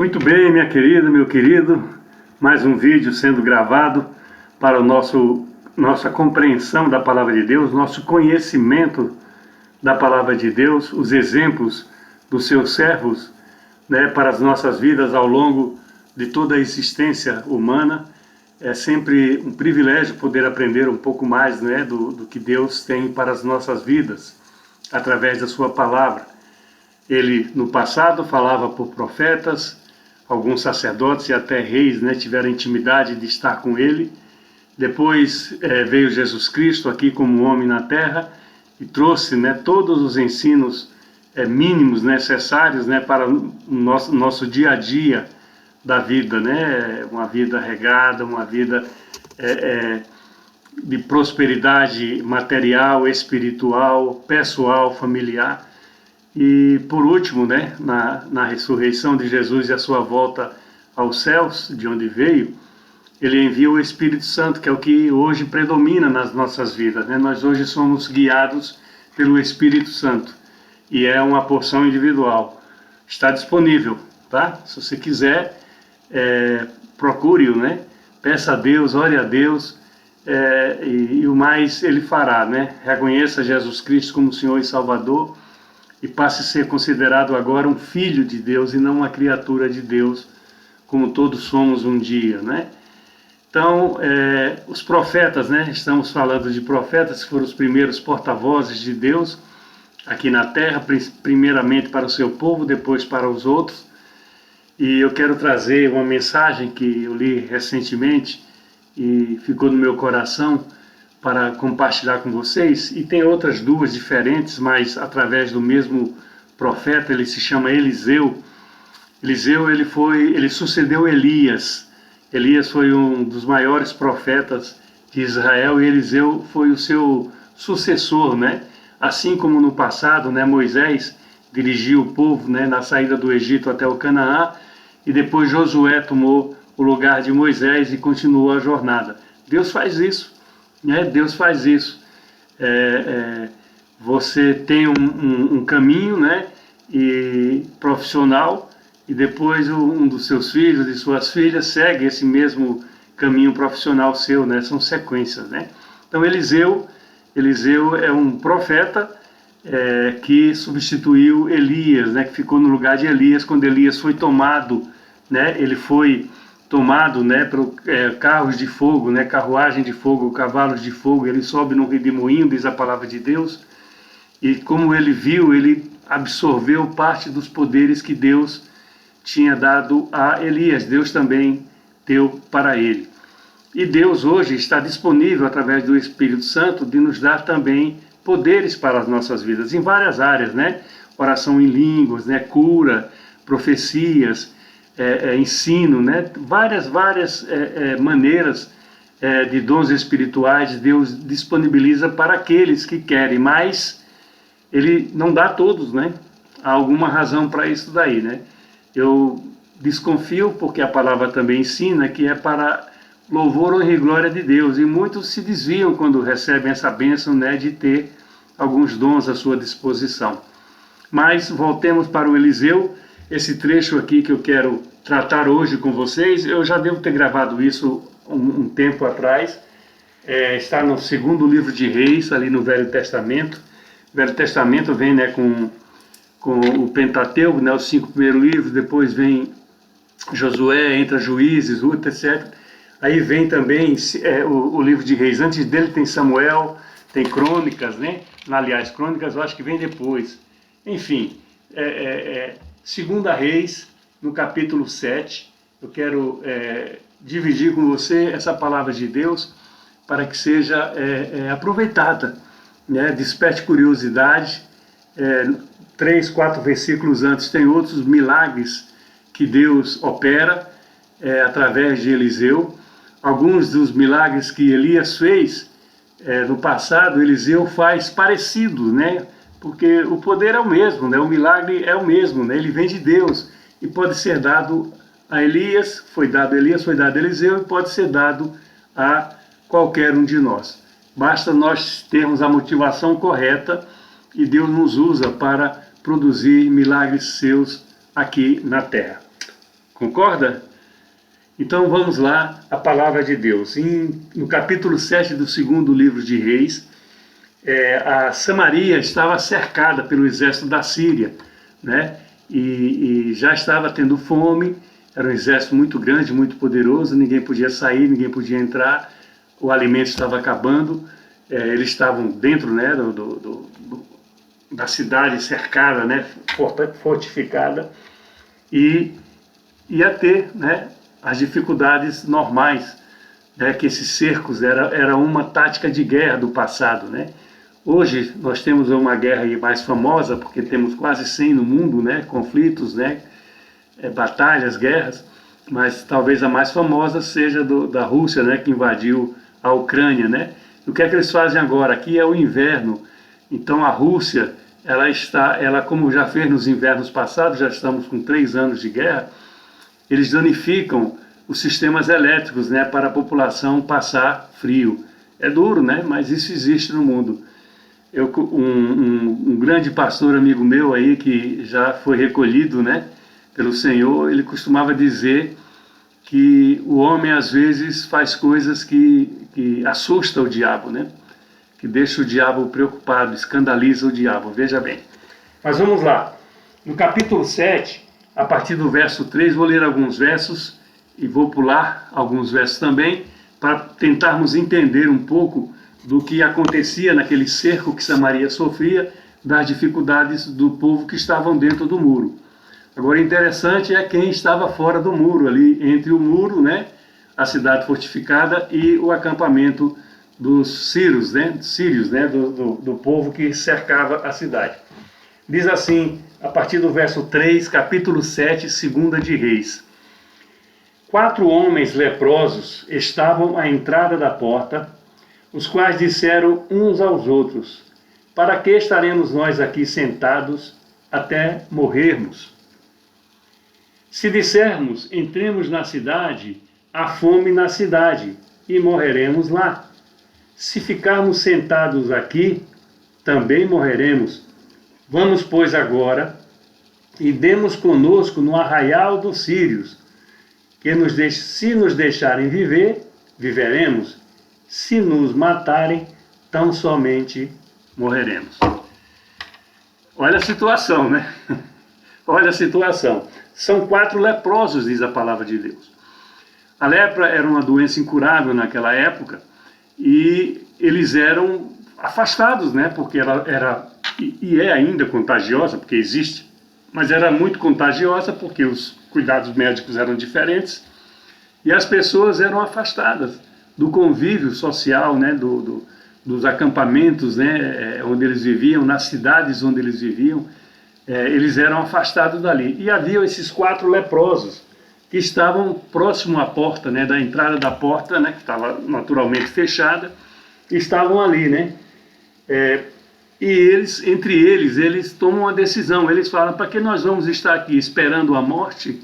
Muito bem, minha querida, meu querido, mais um vídeo sendo gravado para nossa compreensão da Palavra de Deus, nosso conhecimento da Palavra de Deus, os exemplos dos seus servos, para as nossas vidas ao longo de toda a existência humana. É sempre um privilégio poder aprender um pouco mais do que Deus tem para as nossas vidas, através da sua Palavra. Ele, no passado, falava por profetas, alguns sacerdotes e até reis tiveram intimidade de estar com ele. Depois veio Jesus Cristo aqui como homem na terra e trouxe todos os ensinos mínimos necessários para o nosso dia a dia da vida, uma vida regada, uma vida de prosperidade material, espiritual, pessoal, familiar. E por último, na ressurreição de Jesus e a sua volta aos céus, de onde veio, ele envia o Espírito Santo, que é o que hoje predomina nas nossas vidas. Nós hoje somos guiados pelo Espírito Santo e é uma porção individual. Está disponível, tá? Se você quiser, procure-o, peça a Deus, ore a Deus, e o mais ele fará, Reconheça Jesus Cristo como Senhor e Salvador e passe a ser considerado agora um filho de Deus e não uma criatura de Deus, como todos somos um dia, Então, os profetas, estamos falando de profetas que foram os primeiros porta-vozes de Deus aqui na terra, primeiramente para o seu povo, depois para os outros. E eu quero trazer uma mensagem que eu li recentemente e ficou no meu coração para compartilhar com vocês. E tem outras duas diferentes, mas através do mesmo profeta. Ele se chama Eliseu. Eliseu, ele sucedeu Elias. Elias foi um dos maiores profetas de Israel e Eliseu foi o seu sucessor, Assim como no passado, Moisés dirigiu o povo, na saída do Egito até o Canaã, e depois Josué tomou o lugar de Moisés e continuou a jornada. Deus faz isso, Deus faz isso. Você tem um caminho, e profissional, e depois um dos seus filhos e suas filhas segue esse mesmo caminho profissional seu, São sequências, Então Eliseu é um profeta que substituiu Elias, que ficou no lugar de Elias quando Elias foi tomado, ele foi tomado, por carros de fogo, carruagem de fogo, cavalos de fogo. Ele sobe num redemoinho, diz a palavra de Deus, e como ele viu, ele absorveu parte dos poderes que Deus tinha dado a Elias. Deus também deu para ele. E Deus hoje está disponível, através do Espírito Santo, de nos dar também poderes para as nossas vidas, em várias áreas, Oração em línguas, cura, profecias, ensino, várias maneiras de dons espirituais Deus disponibiliza para aqueles que querem, mas Ele não dá a todos, Há alguma razão para isso daí, Eu desconfio, porque a palavra também ensina que é para louvor, honra e glória de Deus, e muitos se desviam quando recebem essa bênção, de ter alguns dons à sua disposição. Mas voltemos para o Eliseu. Esse trecho aqui que eu quero tratar hoje com vocês, eu já devo ter gravado isso um tempo atrás. Está no segundo livro de Reis, ali no Velho Testamento. O Velho Testamento vem com o Pentateuco, os 5 primeiros livros, depois vem Josué, entra Juízes, Ruth, etc. Aí vem também o livro de Reis. Antes dele tem Samuel, tem Crônicas, Aliás, Crônicas eu acho que vem depois. Enfim, Segunda Reis, no capítulo 7, eu quero dividir com você essa palavra de Deus para que seja aproveitada, desperte curiosidade. 3, 4 versículos antes tem outros milagres que Deus opera através de Eliseu. Alguns dos milagres que Elias fez no passado, Eliseu faz parecido, porque o poder é o mesmo, o milagre é o mesmo, ele vem de Deus e pode ser dado a Elias, foi dado a Eliseu e pode ser dado a qualquer um de nós. Basta nós termos a motivação correta e Deus nos usa para produzir milagres seus aqui na terra. Concorda? Então vamos lá, a palavra de Deus. No capítulo 7 do segundo livro de Reis, a Samaria estava cercada pelo exército da Síria, né? E já estava tendo fome, era um exército muito grande, muito poderoso, ninguém podia sair, ninguém podia entrar, o alimento estava acabando, eles estavam dentro, né, da cidade cercada, né, fortificada, e ia ter, né, as dificuldades normais, né, que esses cercos era uma tática de guerra do passado, né? Hoje nós temos uma guerra aí mais famosa, porque temos quase 100 no mundo, né, conflitos, né, batalhas, guerras, mas talvez a mais famosa seja da Rússia, né, que invadiu a Ucrânia, né? E o que é que eles fazem agora? Aqui é o inverno, então a Rússia, ela como já fez nos invernos passados, já estamos com 3 anos de guerra, eles danificam os sistemas elétricos, né, para a população passar frio. É duro, né, mas isso existe no mundo. Um grande pastor amigo meu aí, que já foi recolhido, né, pelo Senhor, ele costumava dizer que o homem às vezes faz coisas que assusta o diabo, né, que deixa o diabo preocupado, escandaliza o diabo, veja bem. Mas vamos lá, no capítulo 7, a partir do verso 3, vou ler alguns versos e vou pular alguns versos também, para tentarmos entender um pouco do que acontecia naquele cerco que Samaria sofria, das dificuldades do povo que estavam dentro do muro. Agora, interessante é quem estava fora do muro, ali entre o muro, né, a cidade fortificada, e o acampamento dos sírios, né, do povo que cercava a cidade. Diz assim, a partir do verso 3, capítulo 7, segunda de Reis. 4 homens leprosos estavam à entrada da porta, os quais disseram uns aos outros: para que estaremos nós aqui sentados até morrermos? Se dissermos, entremos na cidade, há fome na cidade, e morreremos lá. Se ficarmos sentados aqui, também morreremos. Vamos, pois, agora, e demos conosco no arraial dos sírios, que se nos deixarem viver, viveremos. Se nos matarem, tão somente morreremos. Olha a situação, né? Olha a situação. São 4 leprosos, diz a palavra de Deus. A lepra era uma doença incurável naquela época e eles eram afastados, né? Porque ela e é ainda contagiosa, porque existe, mas era muito contagiosa porque os cuidados médicos eram diferentes e as pessoas eram afastadas do convívio social, né, dos acampamentos, né, onde eles viviam, nas cidades onde eles viviam, eles eram afastados dali. E havia esses 4 leprosos que estavam próximo à porta, né, da entrada da porta, né, que estava naturalmente fechada, estavam ali, né, e entre eles tomam uma decisão. Eles falam: para que nós vamos estar aqui esperando a morte,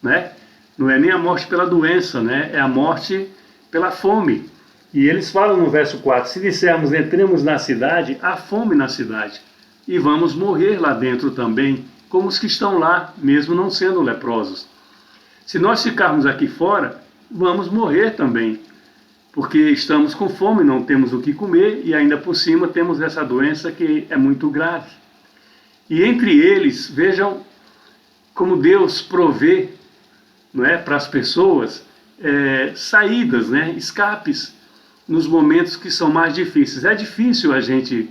né? Não é nem a morte pela doença, né? É a morte pela fome. E eles falam no verso 4, se dissermos entremos na cidade, há fome na cidade, e vamos morrer lá dentro também, como os que estão lá, mesmo não sendo leprosos. Se nós ficarmos aqui fora, vamos morrer também, porque estamos com fome, não temos o que comer, e ainda por cima temos essa doença que é muito grave. E entre eles, vejam como Deus provê, não é, para as pessoas, saídas, né, escapes, nos momentos que são mais difíceis. É difícil a gente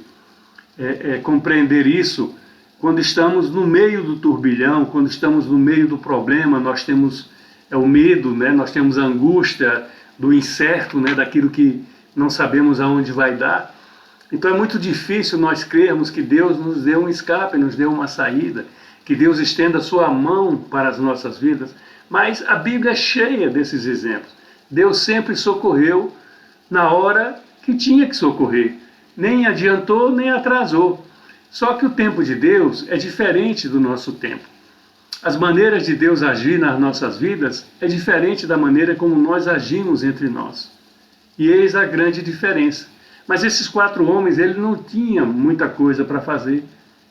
compreender isso quando estamos no meio do turbilhão, quando estamos no meio do problema. Nós temos o medo, né, nós temos a angústia do incerto, né, daquilo que não sabemos aonde vai dar. Então é muito difícil nós crermos que Deus nos deu um escape, nos deu uma saída, que Deus estenda a sua mão para as nossas vidas. Mas a Bíblia é cheia desses exemplos. Deus sempre socorreu na hora que tinha que socorrer. Nem adiantou, nem atrasou. Só que o tempo de Deus é diferente do nosso tempo. As maneiras de Deus agir nas nossas vidas é diferente da maneira como nós agimos entre nós. E eis a grande diferença. Mas esses 4 homens, eles não tinham muita coisa para fazer.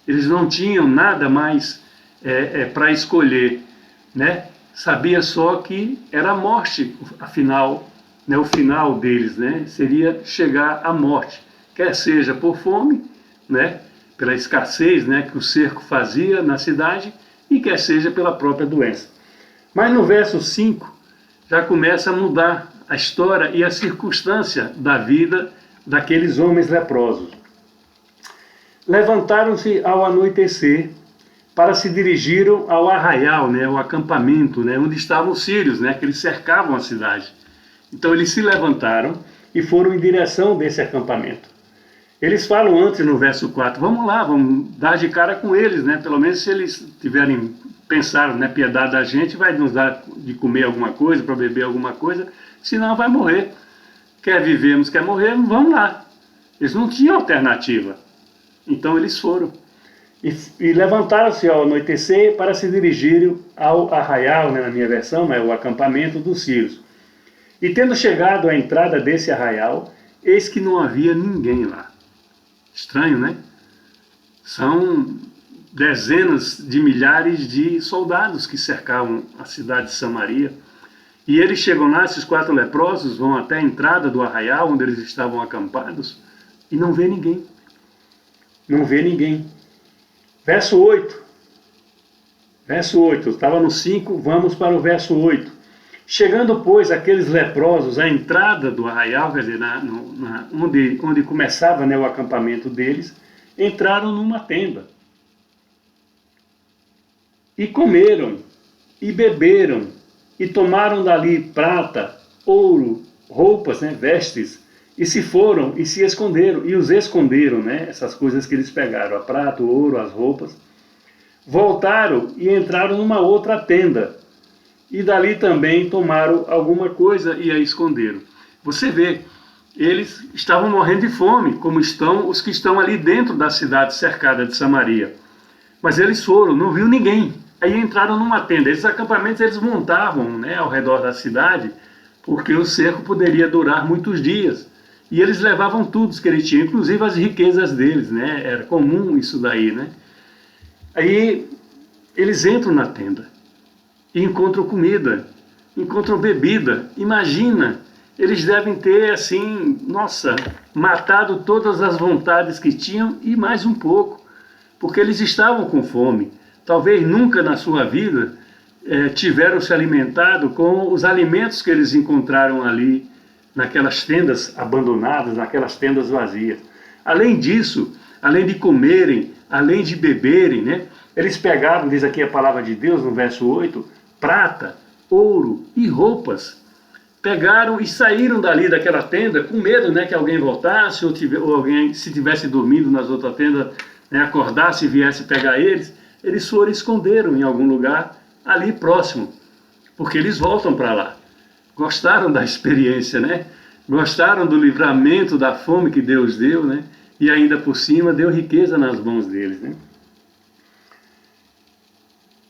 Eles não tinham nada mais para escolher, né? sabia só que era a morte, afinal, né, o final deles, né, seria chegar à morte, quer seja por fome, né, pela escassez, né, que o cerco fazia na cidade, e quer seja pela própria doença. Mas no verso 5 já começa a mudar a história e a circunstância da vida daqueles homens leprosos. Levantaram-se ao anoitecer para se dirigiram ao arraial, né, ao acampamento, né, onde estavam os sírios, né, que eles cercavam a cidade. Então eles se levantaram e foram em direção desse acampamento. Eles falam antes no verso 4, vamos lá, vamos dar de cara com eles, né, pelo menos se eles tiverem, pensaram, né, piedade da gente, vai nos dar de comer alguma coisa, para beber alguma coisa, senão vai morrer. Quer vivemos, quer morrermos, vamos lá. Eles não tinham alternativa. Então eles foram. E levantaram-se ao anoitecer para se dirigirem ao arraial, né, na minha versão, né, o acampamento dos sírios. E tendo chegado à entrada desse arraial, eis que não havia ninguém lá. Estranho, né? São dezenas de milhares de soldados que cercavam a cidade de Samaria. E eles chegam lá, esses 4 leprosos, vão até a entrada do arraial, onde eles estavam acampados, e não vê ninguém. Não vê ninguém. Verso 8. Verso 8. Estava no 5, vamos para o verso 8. Chegando, pois, aqueles leprosos à entrada do arraial, quer dizer, onde começava, né, o acampamento deles, entraram numa tenda. E comeram, e beberam, e tomaram dali prata, ouro, roupas, né, vestes, e se foram e se esconderam, e os esconderam, né, essas coisas que eles pegaram, a prata, o ouro, as roupas. Voltaram e entraram numa outra tenda, e dali também tomaram alguma coisa e a esconderam. Você vê, eles estavam morrendo de fome, como estão os que estão ali dentro da cidade cercada de Samaria. Mas eles foram, não viu ninguém. Aí entraram numa tenda. Esses acampamentos eles montavam, né, ao redor da cidade, porque o cerco poderia durar muitos dias. E eles levavam tudo que eles tinham, inclusive as riquezas deles, né? Era comum isso daí, né? Aí eles entram na tenda e encontram comida, encontram bebida. Imagina, eles devem ter, assim, nossa, matado todas as vontades que tinham e mais um pouco, porque eles estavam com fome. Talvez nunca na sua vida tiveram se alimentado com os alimentos que eles encontraram ali, naquelas tendas abandonadas, naquelas tendas vazias. Além disso, além de comerem, além de beberem, né, eles pegaram, diz aqui a palavra de Deus no verso 8, prata, ouro e roupas. Pegaram e saíram dali daquela tenda com medo, né, que alguém voltasse ou alguém, se tivesse dormindo nas outras tendas, né, acordasse e viesse pegar eles. Eles foram e esconderam em algum lugar ali próximo, porque eles voltam para lá. Gostaram da experiência, né? Gostaram do livramento da fome que Deus deu, né? E ainda por cima deu riqueza nas mãos deles, né?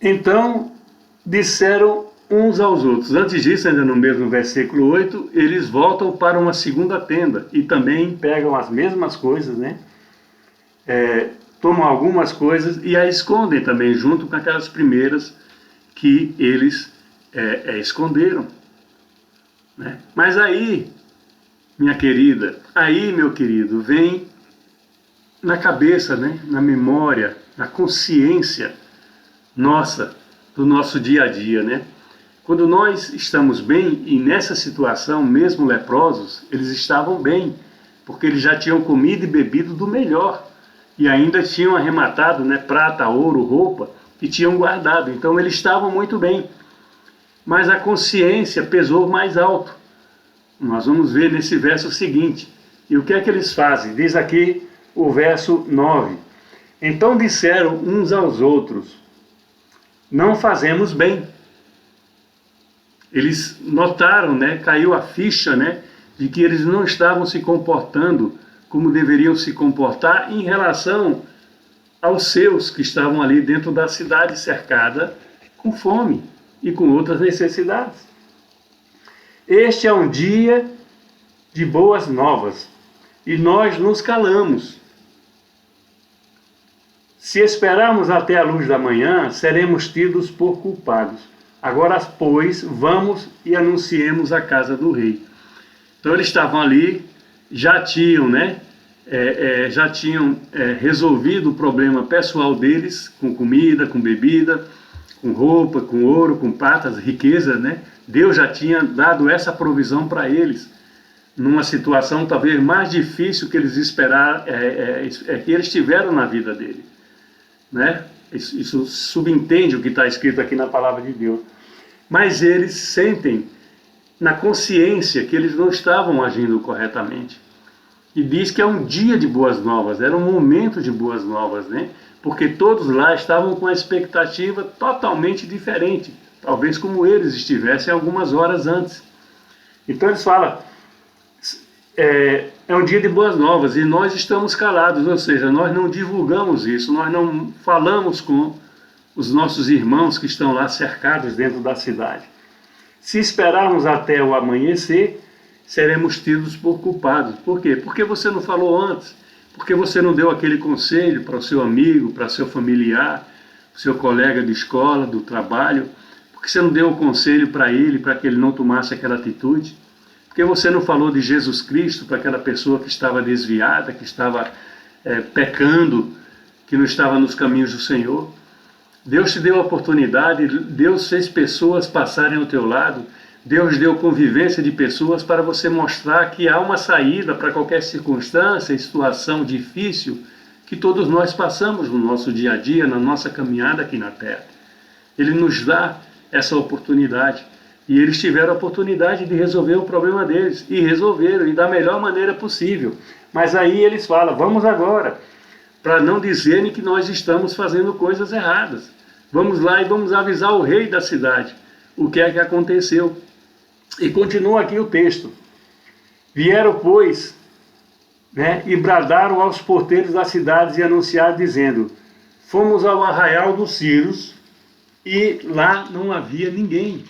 Então disseram uns aos outros. Antes disso, ainda no mesmo versículo 8, eles voltam para uma segunda tenda e também pegam as mesmas coisas, né? Tomam algumas coisas e a escondem também, junto com aquelas primeiras que eles esconderam. Né? Mas aí, minha querida, aí, meu querido, vem na cabeça, né? Na memória, na consciência nossa, do nosso dia a dia, né? Quando nós estamos bem, e nessa situação, mesmo leprosos, eles estavam bem, porque eles já tinham comido e bebido do melhor, e ainda tinham arrematado, né, prata, ouro, roupa, e tinham guardado, então eles estavam muito bem. Mas a consciência pesou mais alto. Nós vamos ver nesse verso seguinte. E o que é que eles fazem? Diz aqui o verso 9. Então disseram uns aos outros, não fazemos bem. Eles notaram, né, caiu a ficha, né, de que eles não estavam se comportando como deveriam se comportar em relação aos seus que estavam ali dentro da cidade cercada com fome e com outras necessidades. Este é um dia de boas novas e nós nos calamos. Se esperarmos até a luz da manhã, seremos tidos por culpados. Agora, pois, vamos e anunciemos a casa do rei. Então eles estavam ali, já tinham, né, resolvido o problema pessoal deles, com comida, com bebida, com roupa, com ouro, com pratas, riqueza, né? Deus já tinha dado essa provisão para eles, numa situação talvez mais difícil que eles esperaram, que eles tiveram na vida dele, né? Isso subentende o que está escrito aqui na palavra de Deus. Mas eles sentem na consciência que eles não estavam agindo corretamente. E diz que é um dia de boas novas, era um momento de boas novas, né? Porque todos lá estavam com a expectativa totalmente diferente, talvez como eles estivessem algumas horas antes. Então eles falam, é um dia de boas novas e nós estamos calados, ou seja, nós não divulgamos isso, nós não falamos com os nossos irmãos que estão lá cercados dentro da cidade. Se esperarmos até o amanhecer, seremos tidos por culpados. Por quê? Porque você não falou antes, porque você não deu aquele conselho para o seu amigo, para seu familiar, seu colega de escola, do trabalho, porque você não deu o conselho para ele, para que ele não tomasse aquela atitude, porque você não falou de Jesus Cristo para aquela pessoa que estava desviada, que estava pecando, que não estava nos caminhos do Senhor. Deus te deu a oportunidade, Deus fez pessoas passarem ao teu lado, Deus deu convivência de pessoas para você mostrar que há uma saída para qualquer circunstância e situação difícil que todos nós passamos no nosso dia a dia, na nossa caminhada aqui na Terra. Ele nos dá essa oportunidade e eles tiveram a oportunidade de resolver o problema deles e resolveram e da melhor maneira possível. Mas aí eles falam, vamos agora, para não dizerem que nós estamos fazendo coisas erradas. Vamos lá e vamos avisar o rei da cidade o que é que aconteceu. E continua aqui o texto. Vieram, pois, né, e bradaram aos porteiros das cidades e anunciaram, dizendo, fomos ao arraial dos Círios e lá não havia ninguém.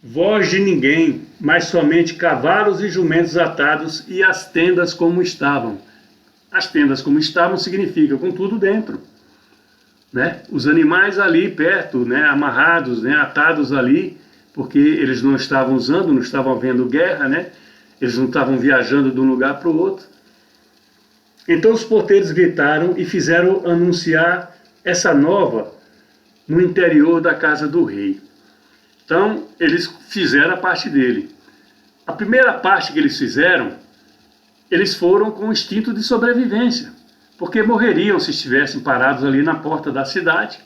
Voz de ninguém, mas somente cavalos e jumentos atados e as tendas como estavam. As tendas como estavam significa com tudo dentro, né? Os animais ali perto, né, amarrados, né, atados ali, porque eles não estavam usando, não estavam havendo guerra, né? Eles não estavam viajando de um lugar para o outro. Então os porteiros gritaram e fizeram anunciar essa nova no interior da casa do rei. Então eles fizeram a parte dele. A primeira parte que eles fizeram, eles foram com o instinto de sobrevivência, porque morreriam se estivessem parados ali na porta da cidade,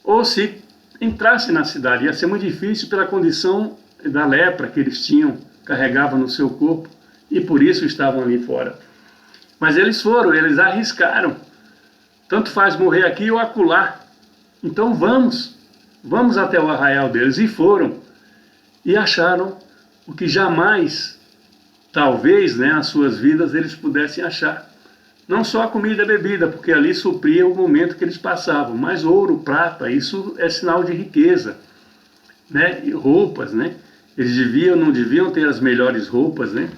ou se entrassem na cidade. Ia ser muito difícil pela condição da lepra que eles tinham, carregavam no seu corpo, e por isso estavam ali fora. Mas eles foram, eles arriscaram. Tanto faz morrer aqui ou acolá. Então vamos até o arraial deles. E foram, e acharam o que jamais, talvez, né, nas suas vidas eles pudessem achar. Não só a comida e a bebida, porque ali supria o momento que eles passavam, mas ouro, prata, isso é sinal de riqueza, né? E roupas, né? Eles não deviam ter as melhores roupas, né?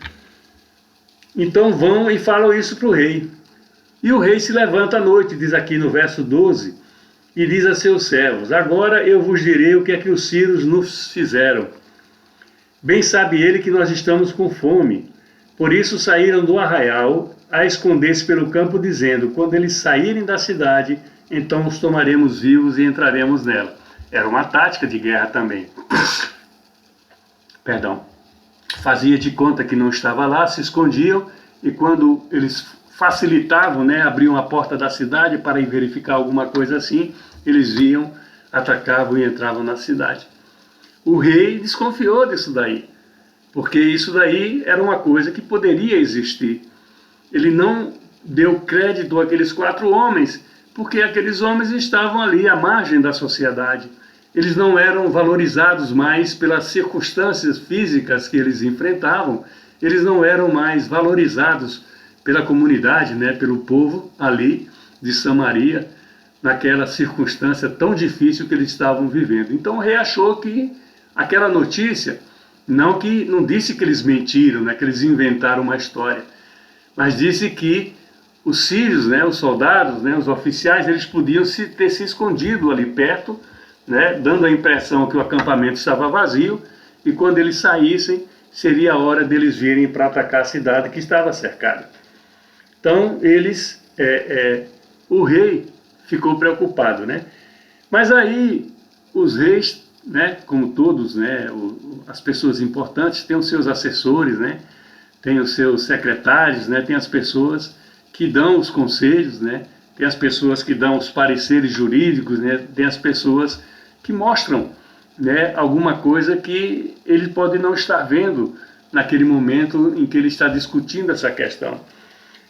Então vão e falam isso para o rei. E o rei se levanta à noite, diz aqui no verso 12, e diz a seus servos, agora eu vos direi o que é que os sírios nos fizeram. Bem sabe ele que nós estamos com fome, por isso saíram do arraial a esconder-se pelo campo, dizendo, quando eles saírem da cidade, então os tomaremos vivos e entraremos nela. Era uma tática de guerra também. Perdão. Fazia de conta que não estava lá, se escondiam, e quando eles facilitavam, né, abriam a porta da cidade para ir verificar alguma coisa assim, eles viam, atacavam e entravam na cidade. O rei desconfiou disso daí, porque isso daí era uma coisa que poderia existir. Ele não deu crédito àqueles 4 homens, porque aqueles homens estavam ali à margem da sociedade. Eles não eram valorizados mais pelas circunstâncias físicas que eles enfrentavam, eles não eram mais valorizados pela comunidade, né, pelo povo ali de Samaria, naquela circunstância tão difícil que eles estavam vivendo. Então o rei achou que aquela notícia, não disse que eles mentiram, né, que eles inventaram uma história, mas disse que os sírios, né, os soldados, né, os oficiais, eles podiam ter se escondido ali perto né, dando a impressão que o acampamento estava vazio, e quando eles saíssem, seria a hora deles virem para atacar a cidade que estava cercada. Então, o rei ficou preocupado, né? Mas aí, os reis, né, como todos, né, as pessoas importantes, têm os seus assessores, né, tem os seus secretários, né, tem as pessoas que dão os conselhos, né, tem as pessoas que dão os pareceres jurídicos, né, tem as pessoas que mostram, né, alguma coisa que ele pode não estar vendo naquele momento em que ele está discutindo essa questão.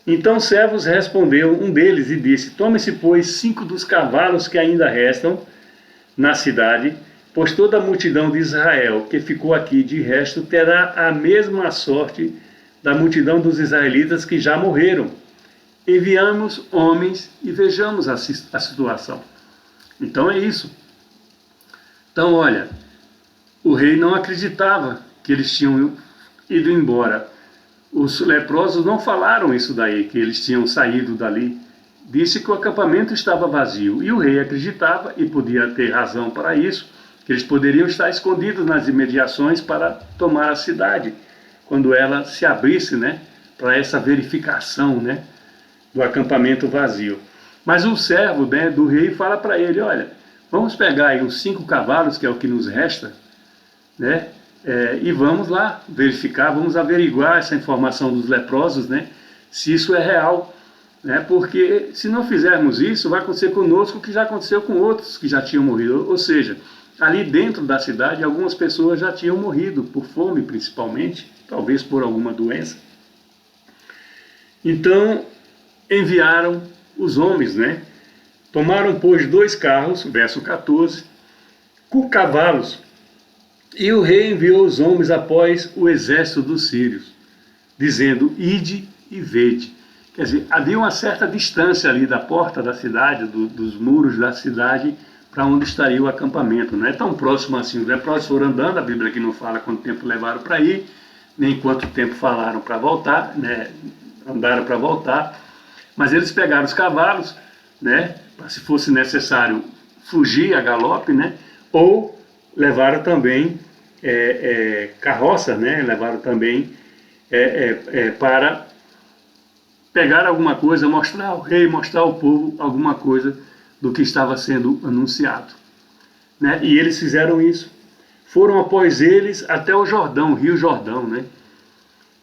Então Servos respondeu um deles e disse: tome-se, pois, 5 dos cavalos que ainda restam na cidade, pois toda a multidão de Israel que ficou aqui de resto terá a mesma sorte da multidão dos israelitas que já morreram. Enviamos homens e vejamos a situação. Então é isso. Então, olha, o rei não acreditava que eles tinham ido embora. Os leprosos não falaram isso daí, que eles tinham saído dali. Disse que o acampamento estava vazio. E o rei acreditava, e podia ter razão para isso, que eles poderiam estar escondidos nas imediações para tomar a cidade, quando ela se abrisse, né, para essa verificação, né, do acampamento vazio. Mas o servo, né, do rei fala para ele: olha, vamos pegar aí uns 5 cavalos, que é o que nos resta, né, e vamos lá verificar, vamos averiguar essa informação dos leprosos, né, se isso é real, né, porque se não fizermos isso, vai acontecer conosco o que já aconteceu com outros que já tinham morrido. Ou seja, ali dentro da cidade, algumas pessoas já tinham morrido, por fome principalmente, talvez por alguma doença. Então, enviaram os homens, né? Tomaram, pois, 2 carros, verso 14, com cavalos, e o rei enviou os homens após o exército dos sírios, dizendo: ide e vede. Quer dizer, havia uma certa distância ali da porta da cidade, dos muros da cidade, para onde estaria o acampamento. Não é tão próximo assim. Os leprosos foram andando, a Bíblia aqui não fala quanto tempo levaram para ir, nem quanto tempo falaram para voltar, né? Andaram para voltar, mas eles pegaram os cavalos, né? Se fosse necessário fugir a galope, né? Ou levaram também carroças, né? Levaram também para pegar alguma coisa, mostrar ao rei, mostrar ao povo alguma coisa do que estava sendo anunciado, né? E eles fizeram isso. Foram após eles até o Jordão, o Rio Jordão, né?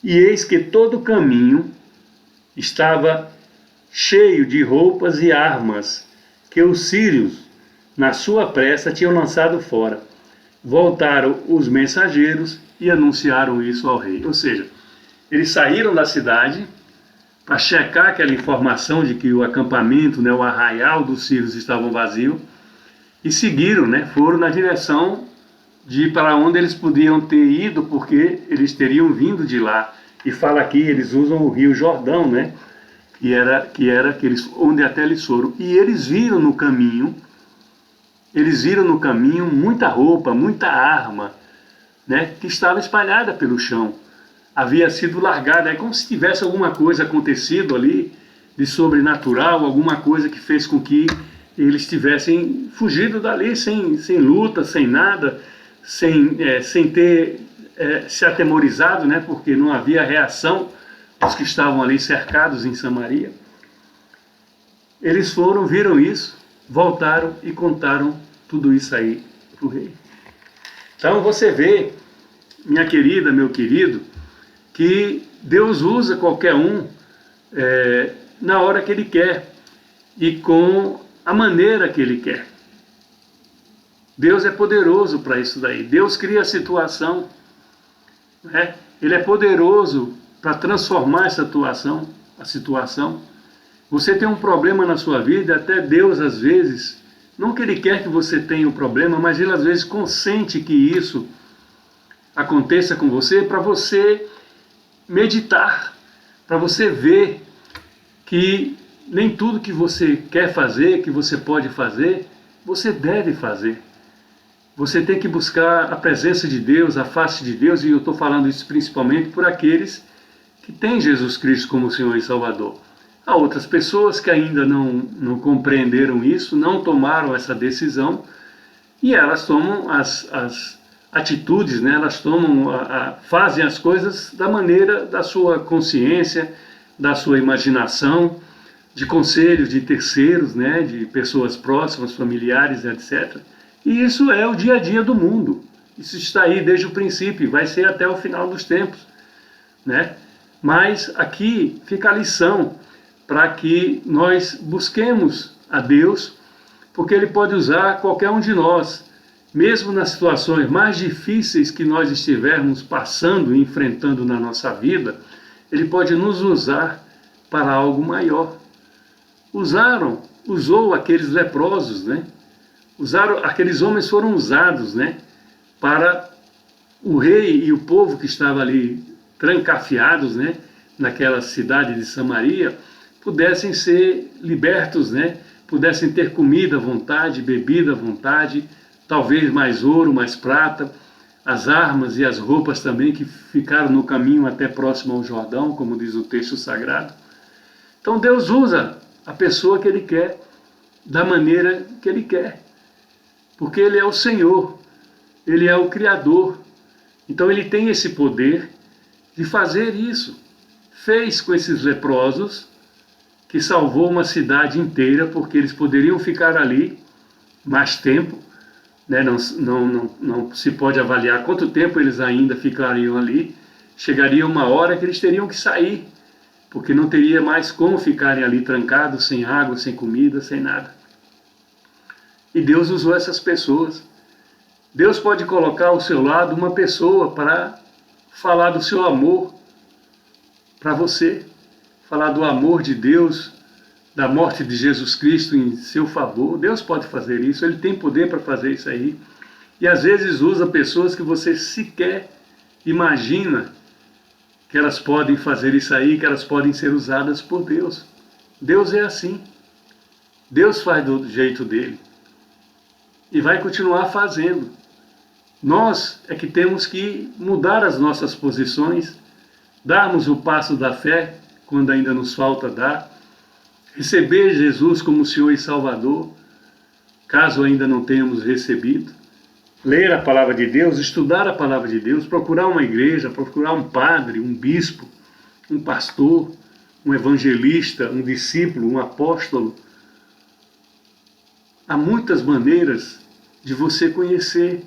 E eis que todo o caminho estava cheio de roupas e armas que os sírios, na sua pressa, tinham lançado fora. Voltaram os mensageiros e anunciaram isso ao rei. Ou seja, eles saíram da cidade para checar aquela informação de que o acampamento, né, o arraial dos sírios estavam vazio, e seguiram, né, foram na direção de para onde eles podiam ter ido, porque eles teriam vindo de lá. E fala aqui, eles usam o Rio Jordão, né, onde até eles foram. E eles viram no caminho muita roupa, muita arma, né, que estava espalhada pelo chão. Havia sido largada, é como se tivesse alguma coisa acontecido ali de sobrenatural, alguma coisa que fez com que eles tivessem fugido dali sem luta, sem nada, sem ter se atemorizado, né, porque não havia reação dos que estavam ali cercados em Samaria. Eles foram, viram isso, voltaram e contaram tudo isso aí para o rei. Então você vê, minha querida, meu querido, que Deus usa qualquer um na hora que Ele quer e com a maneira que Ele quer. Deus é poderoso para isso daí. Deus cria a situação, né? Ele é poderoso para transformar essa a situação. Você tem um problema na sua vida, até Deus às vezes, não que Ele quer que você tenha um problema, mas Ele às vezes consente que isso aconteça com você para você meditar, para você ver que nem tudo que você quer fazer, que você pode fazer, você deve fazer. Você tem que buscar a presença de Deus, a face de Deus, e eu estou falando isso principalmente por aqueles que têm Jesus Cristo como Senhor e Salvador. Há outras pessoas que ainda não compreenderam isso, não tomaram essa decisão, E elas tomam as atitudes, né? Elas tomam, fazem as coisas da maneira da sua consciência, da sua imaginação, de conselhos de terceiros, né? De pessoas próximas, familiares, etc. E isso é o dia a dia do mundo. Isso está aí desde o princípio, vai ser até o final dos tempos, né? Mas aqui fica a lição para que nós busquemos a Deus, porque Ele pode usar qualquer um de nós, mesmo nas situações mais difíceis que nós estivermos passando e enfrentando na nossa vida, Ele pode nos usar para algo maior. Usou aqueles leprosos, né? Aqueles homens foram usados, né? Para o rei e o povo que estava ali trancafiados, né? Naquela cidade de Samaria, pudessem ser libertos, né? Pudessem ter comida à vontade, bebida à vontade, talvez mais ouro, mais prata, as armas e as roupas também que ficaram no caminho até próximo ao Jordão, como diz o texto sagrado. Então Deus usa a pessoa que Ele quer, da maneira que Ele quer, porque Ele é o Senhor, Ele é o Criador, então Ele tem esse poder de fazer isso. Fez com esses leprosos, que salvou uma cidade inteira, porque eles poderiam ficar ali mais tempo, né? Não se pode avaliar quanto tempo eles ainda ficariam ali. Chegaria uma hora que eles teriam que sair, porque não teria mais como ficarem ali trancados, sem água, sem comida, sem nada. E Deus usou essas pessoas. Deus pode colocar ao seu lado uma pessoa para falar do seu amor para você, falar do amor de Deus, da morte de Jesus Cristo em seu favor. Deus pode fazer isso, Ele tem poder para fazer isso aí. E às vezes usa pessoas que você sequer imagina que elas podem fazer isso aí, que elas podem ser usadas por Deus. Deus é assim. Deus faz do jeito dele. E vai continuar fazendo. Nós é que temos que mudar as nossas posições, darmos o passo da fé, quando ainda nos falta dar, receber Jesus como Senhor e Salvador, caso ainda não tenhamos recebido, ler a palavra de Deus, estudar a palavra de Deus, procurar uma igreja, procurar um padre, um bispo, um pastor, um evangelista, um discípulo, um apóstolo. Há muitas maneiras de você conhecer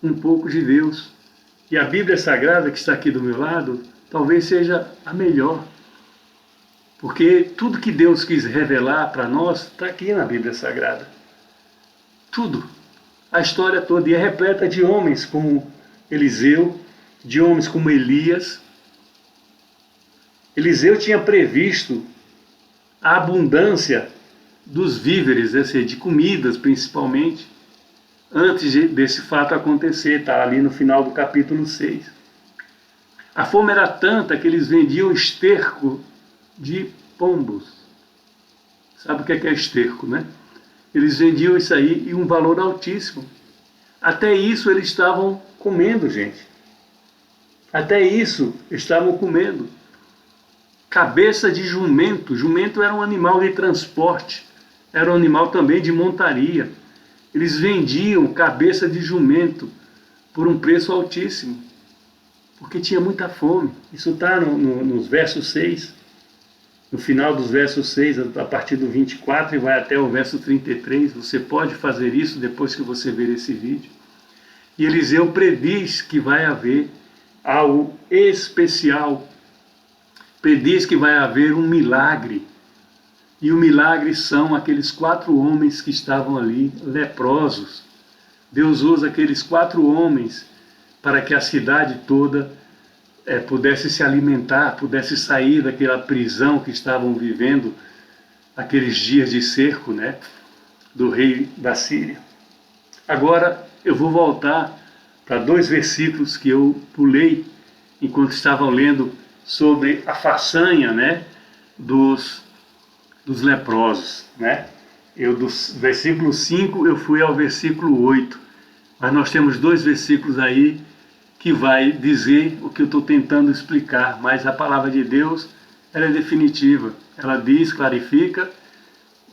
um pouco de Deus. E a Bíblia Sagrada, que está aqui do meu lado, talvez seja a melhor. Porque tudo que Deus quis revelar para nós está aqui na Bíblia Sagrada. Tudo. A história toda. E é repleta de homens como Eliseu, de homens como Elias. Eliseu tinha previsto a abundância dos víveres, de comidas principalmente, antes desse fato acontecer. Está ali no final do capítulo 6. A fome era tanta que eles vendiam esterco de pombos. Sabe o que é esterco, né? Eles vendiam isso aí e um valor altíssimo. Até isso eles estavam comendo, gente. Até isso estavam comendo. Cabeça de jumento. Jumento era um animal de transporte. Era um animal também de montaria. Eles vendiam cabeça de jumento por um preço altíssimo, porque tinha muita fome. Isso está nos versos 6, no final dos versos 6, a partir do 24 e vai até o verso 33. Você pode fazer isso depois que você ver esse vídeo. E Eliseu prediz que vai haver algo especial, prediz que vai haver um milagre. E o milagre são aqueles 4 homens que estavam ali, leprosos. Deus usa aqueles 4 homens para que a cidade toda pudesse se alimentar, pudesse sair daquela prisão que estavam vivendo, aqueles dias de cerco, né, do rei da Síria. Agora eu vou voltar para 2 versículos que eu pulei enquanto estavam lendo sobre a façanha, né, dos leprosos, né? Do versículo 5 eu fui ao versículo 8, mas nós temos 2 versículos aí que vai dizer o que eu estou tentando explicar, mas a palavra de Deus, ela é definitiva, ela diz, clarifica,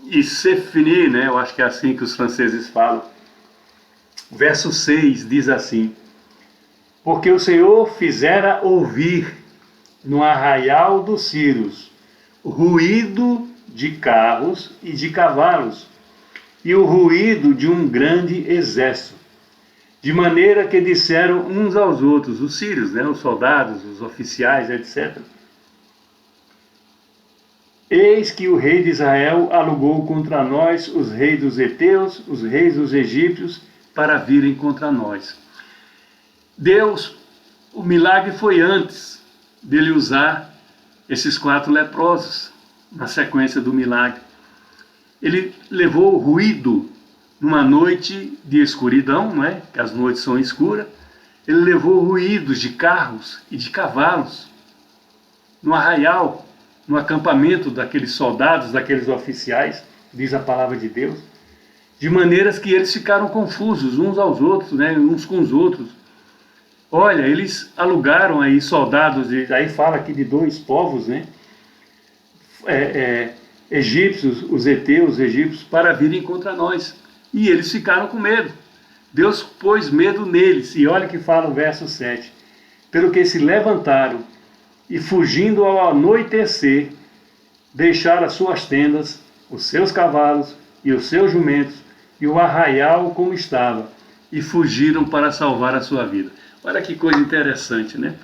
e c'est fini, né? Eu acho que é assim que os franceses falam. O verso 6 diz assim: porque o Senhor fizera ouvir no arraial dos Círios ruído de carros e de cavalos, e o ruído de um grande exército, de maneira que disseram uns aos outros, os sírios, né, os soldados, os oficiais, etc. Eis que o rei de Israel alugou contra nós os reis dos heteus, os reis dos egípcios, para virem contra nós. Deus, o milagre foi antes dele usar esses 4 leprosos, na sequência do milagre. Ele levou ruído numa noite de escuridão, não é? Que as noites são escuras. Ele levou ruídos de carros e de cavalos no arraial, no acampamento daqueles soldados, daqueles oficiais, diz a palavra de Deus, de maneiras que eles ficaram confusos uns aos outros, né? Uns com os outros. Olha, eles alugaram aí soldados, aí fala aqui de 2 povos, né? Egípcios, os heteus, os egípcios, para virem contra nós. E eles ficaram com medo. Deus pôs medo neles. E olha que fala o verso 7. Pelo que se levantaram e, fugindo ao anoitecer, deixaram as suas tendas, os seus cavalos e os seus jumentos, e o arraial como estava, e fugiram para salvar a sua vida. Olha que coisa interessante, né?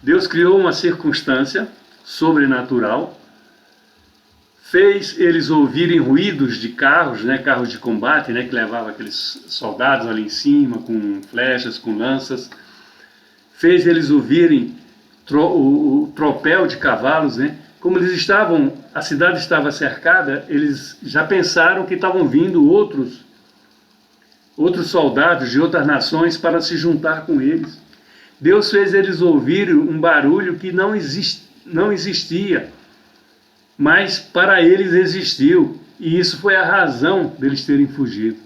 Deus criou uma circunstância sobrenatural, fez eles ouvirem ruídos de carros, né, carros de combate, né, que levavam aqueles soldados ali em cima, com flechas, com lanças. Fez eles ouvirem o tropel de cavalos, né? Como eles estavam, a cidade estava cercada, eles já pensaram que estavam vindo outros soldados de outras nações para se juntar com eles. Deus fez eles ouvirem um barulho que não existia, mas para eles existiu, e isso foi a razão deles terem fugido.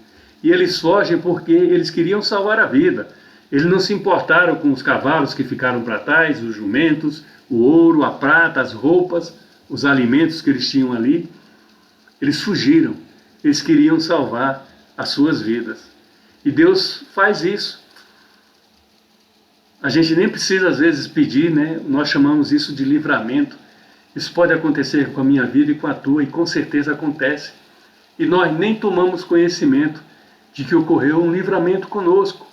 E eles fogem porque eles queriam salvar a vida. Eles não se importaram com os cavalos que ficaram para trás, os jumentos, o ouro, a prata, as roupas, os alimentos que eles tinham ali. Eles fugiram, eles queriam salvar as suas vidas. E Deus faz isso. A gente nem precisa às vezes pedir, né? Nós chamamos isso de livramento. Isso pode acontecer com a minha vida e com a tua, e com certeza acontece. E nós nem tomamos conhecimento de que ocorreu um livramento conosco,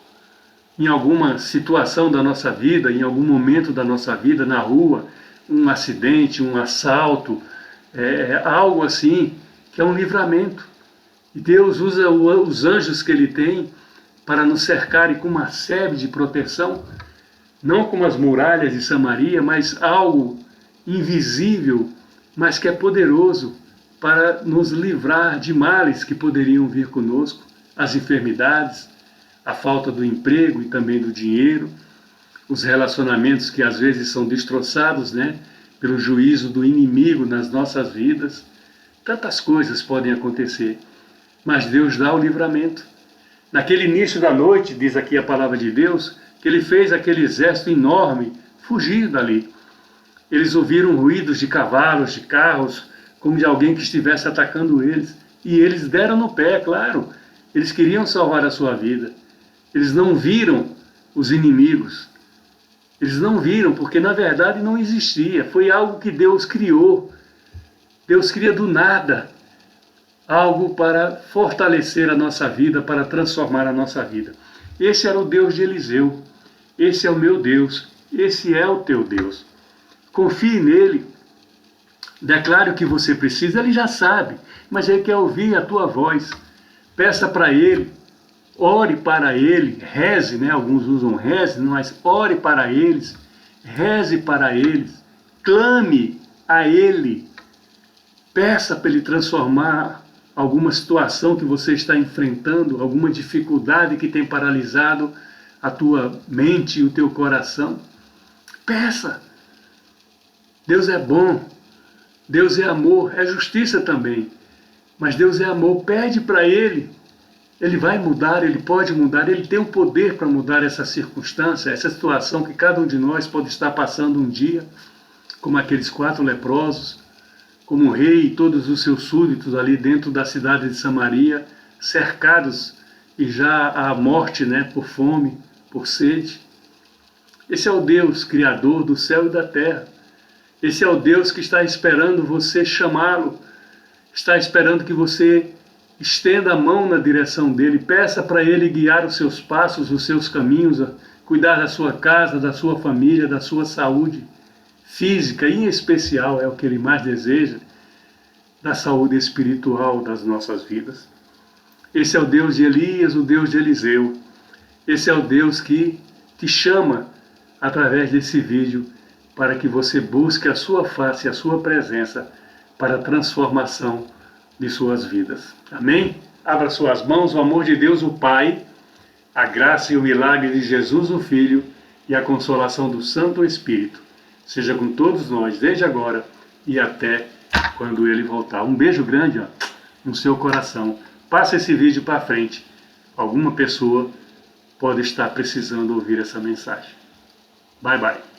em alguma situação da nossa vida, em algum momento da nossa vida, na rua, um acidente, um assalto, algo assim, que é um livramento. E Deus usa os anjos que Ele tem para nos cercarem com uma série de proteção, não como as muralhas de Samaria, mas algo invisível, mas que é poderoso para nos livrar de males que poderiam vir conosco, as enfermidades, a falta do emprego e também do dinheiro, os relacionamentos que às vezes são destroçados, né, pelo juízo do inimigo nas nossas vidas. Tantas coisas podem acontecer, mas Deus dá o livramento. Naquele início da noite, diz aqui a palavra de Deus, que Ele fez aquele exército enorme fugir dali. Eles ouviram ruídos de cavalos, de carros, como de alguém que estivesse atacando eles. E eles deram no pé, claro. Eles queriam salvar a sua vida. Eles não viram os inimigos. Eles não viram, porque na verdade não existia. Foi algo que Deus criou. Deus cria do nada algo para fortalecer a nossa vida, para transformar a nossa vida. Esse era o Deus de Eliseu. Esse é o meu Deus. Esse é o teu Deus. Confie nele. Declare o que você precisa. Ele já sabe, mas ele quer ouvir a tua voz. Peça para ele. Ore para ele, reze, né? Alguns usam reze, mas ore para eles, reze para eles, clame a ele, peça para ele transformar alguma situação que você está enfrentando, alguma dificuldade que tem paralisado a tua mente e o teu coração. Peça. Deus é bom, Deus é amor, é justiça também, mas Deus é amor. Pede para ele. Ele vai mudar, ele pode mudar, ele tem o poder para mudar essa circunstância, essa situação que cada um de nós pode estar passando um dia, como aqueles 4 leprosos, como o rei e todos os seus súditos ali dentro da cidade de Samaria, cercados e já há morte, né, por fome, por sede. Esse é o Deus criador do céu e da terra. Esse é o Deus que está esperando você chamá-lo, está esperando que você estenda a mão na direção dele, peça para ele guiar os seus passos, os seus caminhos, cuidar da sua casa, da sua família, da sua saúde física, e em especial é o que ele mais deseja, da saúde espiritual das nossas vidas. Esse é o Deus de Elias, o Deus de Eliseu. Esse é o Deus que te chama através desse vídeo para que você busque a sua face, a sua presença para a transformação de suas vidas. Amém? Abra suas mãos, o amor de Deus, o Pai, a graça e o milagre de Jesus, o Filho, e a consolação do Santo Espírito seja com todos nós, desde agora e até quando Ele voltar. Um beijo grande no seu coração. Passa esse vídeo para frente. Alguma pessoa pode estar precisando ouvir essa mensagem. Bye, bye.